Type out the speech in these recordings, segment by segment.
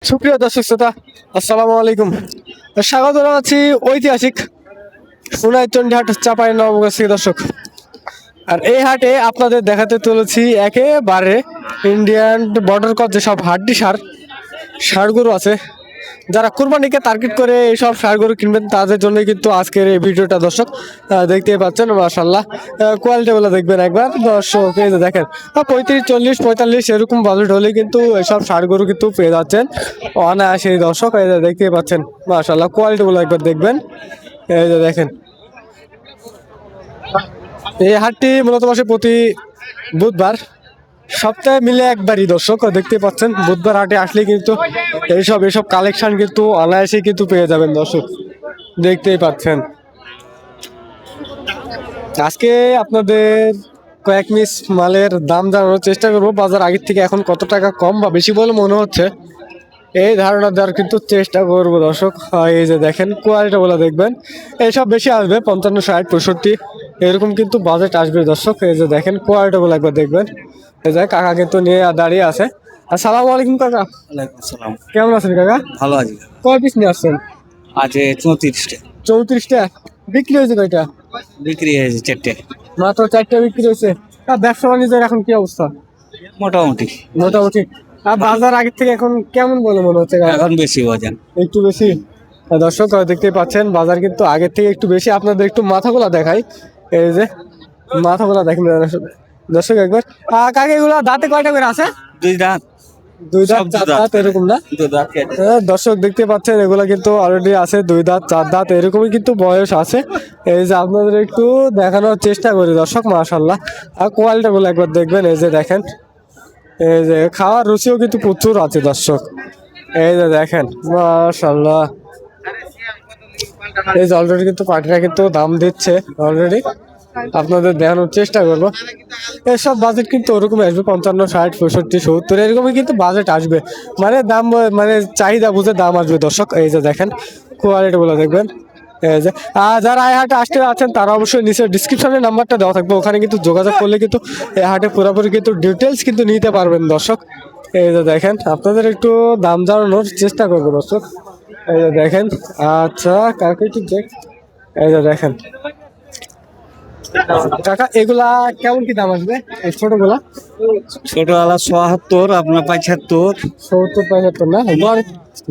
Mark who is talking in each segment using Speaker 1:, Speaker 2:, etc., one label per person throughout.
Speaker 1: সুপ্রিয় দর্শক শ্রোতা, আসসালামু আলাইকুম। স্বাগত জানাচ্ছি ঐতিহাসিক সোনাইচন্ডী হাট চাঁপাইনবাবগঞ্জ থেকে দর্শক। আর এই হাটে আপনাদের দেখাতে চলেছি একেবারে ইন্ডিয়ান বর্ডার ক্রস যেসব হাড্ডি ষাঁড় গরু আছে, যারা কুরবানিকে টার্গেট করে এইসব ষাঁড় গরু কিনবেন তাদের জন্য কিন্তু আজকের এই ভিডিওটা দর্শক। দেখতে পাচ্ছেন মাশাআল্লাহ, কোয়ালিটিগুলো দেখবেন একবার দর্শক। এই যে দেখেন 35, 40, 45 এরকম বাজেট হলে কিন্তু এইসব ষাঁড় গরু কিন্তু পেয়ে যাচ্ছেন অনায়াসে দর্শক। এই যে দেখতে পাচ্ছেন মাশাআল্লাহ, কোয়ালিটিগুলো একবার দেখবেন। এই যে দেখেন, এই হাটটি মূলত বসে প্রতি বুধবার, সপ্তাহে মিলে একবারই দর্শক। দেখতে পাচ্ছেন বুধবার হাটে আসলে কিন্তু এইসব কালেকশন কিন্তু অনায়াসে কিন্তু পেয়ে যাবেন দর্শক, দেখতেই পাচ্ছেন। আজকে আপনাদের কয়েক মিস মালের দাম জানানোর চেষ্টা করবো, বাজার আগের থেকে এখন কত টাকা কম বা বেশি বলে মনে হচ্ছে এই ধারণা দেওয়ার কিন্তু চেষ্টা করবো দর্শক। এই যে দেখেন কোয়ালিটি বলে দেখবেন, এইসব বেশি আসবে 55, 60, 65 এরকম কিন্তু বাজেট আসবে দর্শক। এই যে দেখেন কোয়ালিটি বলে একবার দেখবেন। এই যে কাকা কিন্তু নিয়ে দাঁড়িয়ে আছে। আসসালামু আলাইকুম কাকা।
Speaker 2: ওয়ালাইকুম আসসালাম।
Speaker 1: কেমন আছেন কাকা?
Speaker 2: ভালো আছি।
Speaker 1: কয় পিস নিয়ে আসছেন?
Speaker 2: আজ 34টা
Speaker 1: 34টা বিক্রি হয়েছে কয়টা?
Speaker 2: বিক্রি হয়েছে 4টে
Speaker 1: মাত্র 4টা বিক্রি হয়েছে। আর ব্যবসা বাণিজ্যের এখন কি অবস্থা?
Speaker 2: মোটামুটি।
Speaker 1: মোটামুটি। আর বাজার আগের থেকে এখন কেমন বলে মনে হচ্ছে কাকা?
Speaker 2: এখন বেশি বাজান।
Speaker 1: একটু বেশি। দর্শক দেখতে পাচ্ছেন বাজার কিন্তু আগের থেকে একটু বেশি। আপনাদের একটু মাথাগুলা দেখাই, এই যে মাথাগুলা দেখেন দর্শক একবার। কাকে এগুলো দাঁতে কয়টা করে আছে?
Speaker 2: দুই দাঁত।
Speaker 1: দুই দাঁত,
Speaker 2: সব
Speaker 1: চার
Speaker 2: দুই দাঁত।
Speaker 1: দাঁত এরকম না?
Speaker 2: দুই দাঁত।
Speaker 1: দর্শক দেখতে পাচ্ছেন এগুলা কিন্তু অলরেডি আছে 2 দাঁত 4 দাঁত এরকমই কিন্তু বয়স আছে। এই যে আপনাদের একটু দেখানোর চেষ্টা করি দর্শক মাশাআল্লাহ। আর কোয়ালিটি গুলো একবার দেখবেন। এই যে দেখেন, এই যে খাওয়ার রুচিও কিন্তু প্রচুর আছে দর্শক। এই যে দেখেন মাশাআল্লাহ, এই যে অলরেডি কিন্তু পার্টিরা কিন্তু দাম দিচ্ছে অলরেডি, আপনাদের দেখানোর চেষ্টা করবো। এসব বাজেট কিন্তু ওরকমই আসবে 55, 60, 65, 70 এরকমই কিন্তু বাজেট আসবে, মানে দাম মানে চাহিদা বুঝে দাম আসবে দর্শক। এই যে দেখেন কোয়ালিটি গুলো দেখবেন। এই যে যারা এই হাটে আসতে আছেন তারা অবশ্যই নিচে ডিসক্রিপশনে নাম্বারটা দেওয়া থাকবে, ওখানে কিন্তু যোগাযোগ করলে কিন্তু এই হাটে পুরোপুরি কিন্তু ডিটেলস কিন্তু নিতে পারবেন দর্শক। এই যে দেখেন আপনাদের একটু দাম জানানোর চেষ্টা করবো দর্শক। এই যে দেখেন, আচ্ছা কাকে ঠিক দেখ। এই যে দেখেন কাকা, এগুলা কেমন কি দাম আসবে এই ছোটগুলা?
Speaker 2: ছোটওয়ালা ৭৪, আপনার ৭৫।
Speaker 1: 70, 75 না? গড়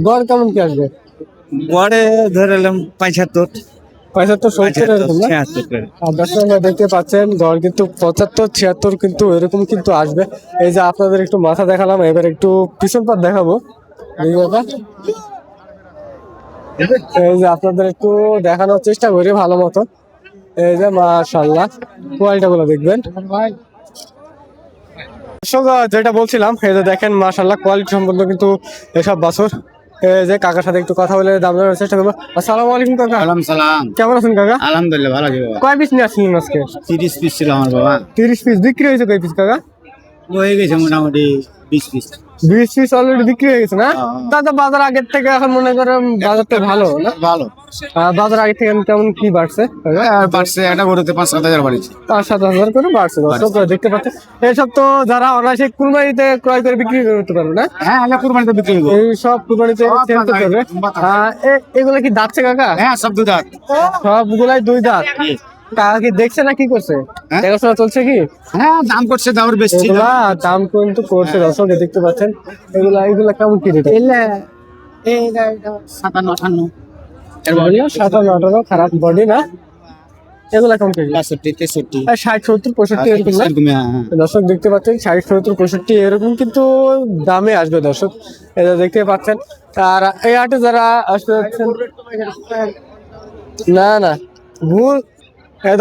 Speaker 1: গড় কেমন কি আসবে?
Speaker 2: গড়ে ধরে এলাম ৭৫,
Speaker 1: 75, 70 এরকম না?
Speaker 2: ৭৬ করে।
Speaker 1: আর দর্শক দেখতে পাচ্ছেন গড় কিন্তু 75, 76 কিন্তু এরকম কিন্তু আসবে। এই যে আপনাদের একটু মাথা দেখালাম, এবার একটু পিছন পাট দেখাবো। এই কথা, এই যে আপনাদের একটু দেখানোর চেষ্টা করি ভালো মতো। এই যে মাশাআল্লাহ, কোয়ালিটি গুলো দেখবেন। দর্শক যেটা বলছিলাম, এই যে দেখেন মাশাআল্লাহ কোয়ালিটি সম্পন্ন কিন্তু এসব বাছুর। এই যে কাকার সাথে একটু কথা বলে দাম জানার চেষ্টা করবো। আসসালামু আলাইকুম কাকা।
Speaker 2: সালাম সালাম।
Speaker 1: কেমন আছেন কাকা?
Speaker 2: আলহামদুলিল্লাহ ভালো আছি বাবা।
Speaker 1: কয় পিস নিয়ে আসছিলেন আজকে?
Speaker 2: 30 পিস ছিল আমার বাবা।
Speaker 1: 30 পিস বিক্রি হয়েছে কয় পিস কাকা?
Speaker 2: হয়ে গেছে মোটামুটি 20 পিস।
Speaker 1: 20 পিস অলরেডি বিক্রি হয়ে গেছে না? তাতে বাজার আগের থেকে এখন মনে করেন বাজারটা ভালো না?
Speaker 2: ভালো।
Speaker 1: বাজার আগের থেকে কেমন কি বাড়ছে?
Speaker 2: আর বাড়ছে, একটা গরুতে 5-7 হাজার বাড়ছে।
Speaker 1: 5-7 হাজার করে বাড়ছে দর্শক দেখতে পাচ্ছেন। এইসব তো যারা অনায়াসে কুরবানিতে ক্রয় করে বিক্রি করতে পারবে না?
Speaker 2: হ্যাঁ, আমরা কুরবানিতে বিক্রি করব।
Speaker 1: এই সব কুরবানিতে সেল করতে পারবে। এগুলা কি দাঁতছে কাকা?
Speaker 2: হ্যাঁ, সব দুই দাঁত।
Speaker 1: সবগুলাই 2 দাঁত। কাকা কি দেখছে না কি করছে?
Speaker 2: হ্যাঁ?
Speaker 1: দেখাশোনা চলছে কি?
Speaker 2: হ্যাঁ, দাম করছে, দামের বেশি।
Speaker 1: এগুলা দাম কিন্তু করছে দর্শক দেখতে পাচ্ছেন। এগুলা কেমন কি রেট?
Speaker 2: 57-58।
Speaker 1: 57-58 খারাপ বডি না? এগুলা কেমন কেজি?
Speaker 2: 62-63।
Speaker 1: 60, 70, 65 এরকম না?
Speaker 2: এরকমই, হ্যাঁ।
Speaker 1: দর্শক দেখতে পাচ্ছেন 60, 70, 65 এরকম কিন্তু দামে আসবে দর্শক, এটা দেখতে পাচ্ছেন। আর এই হাটে যারা আসতে যাচ্ছেন, না না ভুল।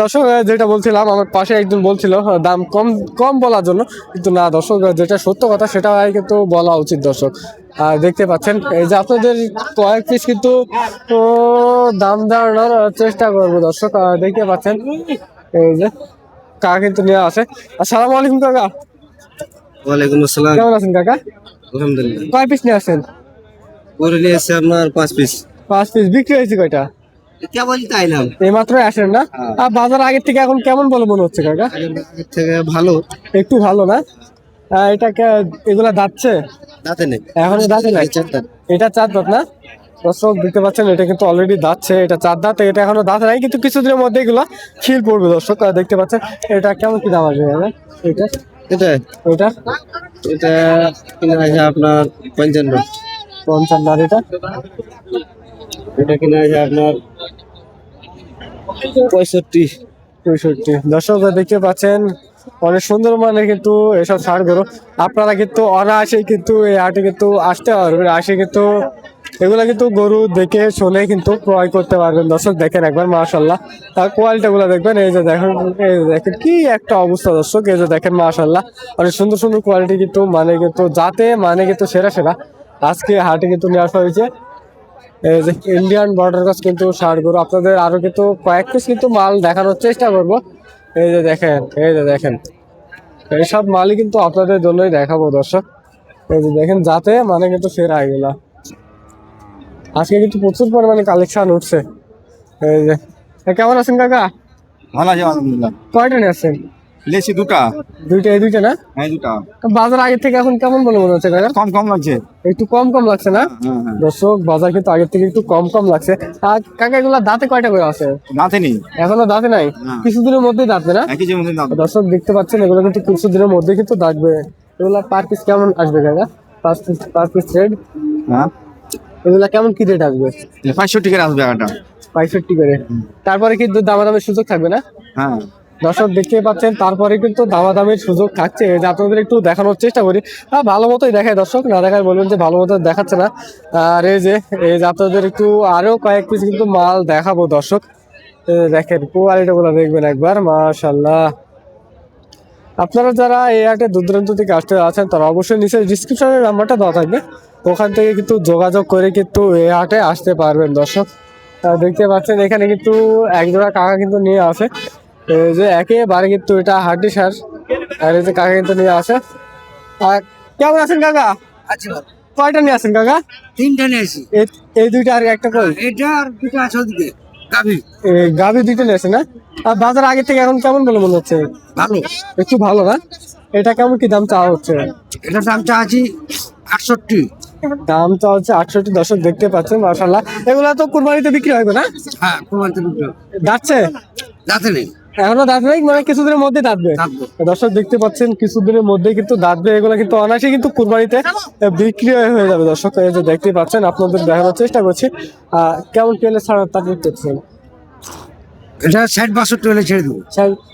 Speaker 1: দর্শক যেটা বলছিলাম, আমার পাশে একজন বলছিল দাম কম কম বলার জন্য, কিন্তু না দর্শক যেটা সত্য কথা সেটা কিন্তু বলা উচিত দর্শক। আর দেখতে পাচ্ছেন এই যে আপনাদের কয়েক পিস কিন্তু দাম জানানোর চেষ্টা করবো দর্শক। দেখতে পাচ্ছেন এই যে কাকা কিন্তু নিয়ে আসে। আসসালামু আলাইকুম কাকা।
Speaker 2: ওয়ালাইকুম আসসালাম।
Speaker 1: কেমন আছেন কাকা?
Speaker 2: আলহামদুলিল্লাহ।
Speaker 1: কয় পিস নিয়ে আসেন?
Speaker 2: গরু নিয়ে এসছে আপনার 5 পিস।
Speaker 1: 5 পিস বিক্রি হয়েছে কয়টা?
Speaker 2: কেবল তাইলাম।
Speaker 1: এই মাত্রই আসেন না? আর বাজার আগের থেকে এখন কেমন বলে মনে হচ্ছে কাকা?
Speaker 2: আগের থেকে ভালো।
Speaker 1: একটু ভালো না? এটা এগুলা দাঁতছে?
Speaker 2: দাঁতে নেই।
Speaker 1: এখনো দাঁতে নাই? এটা চার দাঁত না? দর্শক দেখতে পাচ্ছেন এটা কিন্তু অলরেডি দাঁতছে, এটা চার দাঁত, এটা এখনো দাঁত নাই কিন্তু কিছুদিনের মধ্যে এগুলো খিল পড়বে দর্শক। দেখতে পাচ্ছেন এটা কেমন কি দাম আসবে দাদা? এটা
Speaker 2: এটা
Speaker 1: ওইটা
Speaker 2: এটা কিনা আছে আপনার 55।
Speaker 1: 55। আর এটা
Speaker 2: এটা কিনা আছে আপনার 65।
Speaker 1: 65। দর্শক দেখতে পাচ্ছেন অনেক সুন্দর মানের কিন্তু এসব ষাঁড় গরু। আপনারা কিন্তু অনায়াসে কিন্তু এই হাটে কিন্তু আসতে পারবেন, আসে কিন্তু এগুলা কিন্তু গরু দেখে শুনে কিন্তু ক্রয় করতে পারবেন। দর্শক দেখেন একবার মাশাআল্লাহ, তার কোয়ালিটি গুলো দেখবেন। এই যে দেখেন, এই যে দেখেন কি একটা অবস্থা দর্শক। এই যে দেখেন মাশাআল্লাহ, অনেক সুন্দর সুন্দর কোয়ালিটি কিন্তু মানে কিন্তু যাতে মানে কিন্তু সেরা সেরা আজকে হাটে কিন্তু নিয়ে আসা হয়েছে। এই যে ইন্ডিয়ান বর্ডার ক্রস কিন্তু ষাঁড় গরু, আপনাদের আরো কিন্তু কয়েক পিস কিন্তু মাল দেখানোর চেষ্টা করব। এই যে দেখেন, এই যে দেখেন এইসব মালই কিন্তু আপনাদের জন্যই দেখাবো দর্শক। এই যে দেখেন যাতে মানে কিন্তু সেরা এগুলা আজকে কিন্তু প্রচুর পরিমাণে কালেকশন উঠছে। এই যে কেমন আছেন কাকা?
Speaker 2: ভালো আছে আলহামদুলিল্লাহ।
Speaker 1: কয়টা নিয়ে আসছেন?
Speaker 2: লেসি দুটা।
Speaker 1: দুইটা, এই দুইটা না?
Speaker 2: হ্যাঁ দুটা।
Speaker 1: তো বাজার আগের থেকে এখন কেমন বলে মনে হচ্ছে কাকা?
Speaker 2: কম কম লাগছে।
Speaker 1: একটু কম কম লাগছে না?
Speaker 2: হ্যাঁ হ্যাঁ।
Speaker 1: দর্শক বাজার কিন্তু আগের থেকে একটু কম কম লাগছে। আর কাকা এগুলা দাঁতে কয়টা করে আছে?
Speaker 2: দাঁতে নেই।
Speaker 1: এখনো দাঁতে নাই?
Speaker 2: না।
Speaker 1: কিছুদিনের মধ্যেই দাঁতবে না?
Speaker 2: একই যেমন দাম।
Speaker 1: দর্শক দেখতে পাচ্ছেন এগুলো কিন্তু কিছুদিনের মধ্যে কিন্তু দাঁতবে। এগুলা পার পিস কেমন আসবে কাকা? পার পিস রেট
Speaker 2: হ্যাঁ
Speaker 1: এগুলা কেমন কি রেট আসবে?
Speaker 2: 65 টাকা আসবে একটা।
Speaker 1: 65 করে। তারপরে কিন্তু দামাদামের সুযোগ থাকবে না?
Speaker 2: হ্যাঁ
Speaker 1: দর্শক দেখতে পাচ্ছেন তারপরে কিন্তু দামাদামের সুযোগ থাকছে। এই যে আপনাদের একটু দেখানোর চেষ্টা করি, ভালো মতোই দেখায় দর্শক, না দেখায় বলবেন যে ভালো মতো দেখাচ্ছে না। আর এই যে আপনাদের একটু আরো কয়েক পিস কিন্তু মাল দেখাবো দর্শক। এই যে দেখেন কোয়ালিটি গুলো দেখবেন একবার মাশাআল্লাহ। আপনারা যারা এই হাটে দূর দূরান্ত থেকে আসতে আছেন তারা অবশ্যই নিচে ডিসক্রিপশনের নাম্বারটা দেওয়া থাকবে, ওখান থেকে কিন্তু যোগাযোগ করে কিন্তু এই হাটে আসতে পারবেন দর্শক। দেখতে পাচ্ছেন এখানে কিন্তু একজোড়া কাকা কিন্তু নিয়ে আসে। এই যে একেবারে কিন্তু এটা হাড্ডি সার। আর এই যে কাকা কিন্তু নিয়ে আসে। আর কেমন আছেন কাকা?
Speaker 2: আচ্ছা
Speaker 1: কয়টা নিয়ে আসেন কাকা?
Speaker 2: 3টা নিয়েছি।
Speaker 1: এই দুইটা আর একটা কই?
Speaker 2: এটা আর দুটো আছে ওদিকে গাবি।
Speaker 1: গাভি দুইটা নিয়ে আসে না? আর বাজার আগে থেকে এখন কেমন বলে মনে হচ্ছে?
Speaker 2: ভালো।
Speaker 1: একটু ভালো না? এটা কেমন কি দাম চাওয়া হচ্ছে?
Speaker 2: এটার দাম চাচ্ছি 68।
Speaker 1: দাম চাওয়া হচ্ছে 68। দর্শক দেখতে পাচ্ছেন মাশাআল্লাহ, এগুলা তো কুরবানিতে বিক্রি হবে না?
Speaker 2: হ্যাঁ কুরবানিতে বিক্রি।
Speaker 1: দাঁতছে?
Speaker 2: দাঁতে নেই।
Speaker 1: এখনো দাঁত নেই, মানে কিছুদিনের মধ্যে দাঁতবে।
Speaker 2: দাঁতবে।
Speaker 1: দর্শক দেখতে পাচ্ছেন কিছুদিনের মধ্যে কিন্তু দাঁতবে। এগুলো কিন্তু অনায়াসে কিন্তু কুরবানিতে বিক্রি হয়ে যাবে দর্শক। এই যে দেখতে পাচ্ছেন আপনাদের দেখানোর চেষ্টা করছি কেমন পেলে ছাড়া তারপর করছেন।
Speaker 2: এটা 60-62 হলে ছেড়ে দেবো।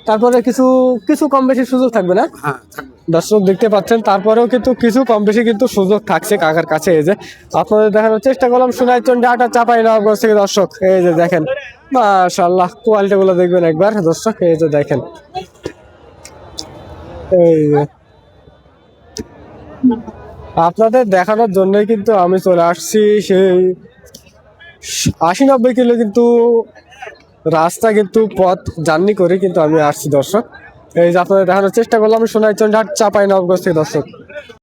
Speaker 1: তারপরে কিছু কিছু কম বেশি সুযোগ থাকবে না?
Speaker 2: হ্যাঁ থাকবে।
Speaker 1: দর্শক দেখতে পাচ্ছেন তারপরেও কিন্তু কিছু কম বেশি কিন্তু সুযোগ থাকছে কাকার কাছে। এই যে আপনাদের দেখানোর চেষ্টা করলাম সোনাইচন্ডী হাট চাঁপাইনবাবগঞ্জ থেকে দর্শক। এই যে দেখেন মাশাআল্লাহ কোয়ালিটি গুলো দেখবেন একবার দর্শক। এই যে দেখেন, এই যে আপনাদের দেখানোর জন্যই কিন্তু আমি চলে আসছি সেই 80-90 কিলো কিন্তু রাস্তা কিন্তু পথ জার্নি করে কিন্তু আমি আসছি দর্শক। এই যে আপনাদের দেখানোর চেষ্টা করলাম সোনাইচন্ডী হাট চাঁপাইনবাবগঞ্জ থেকে দর্শক।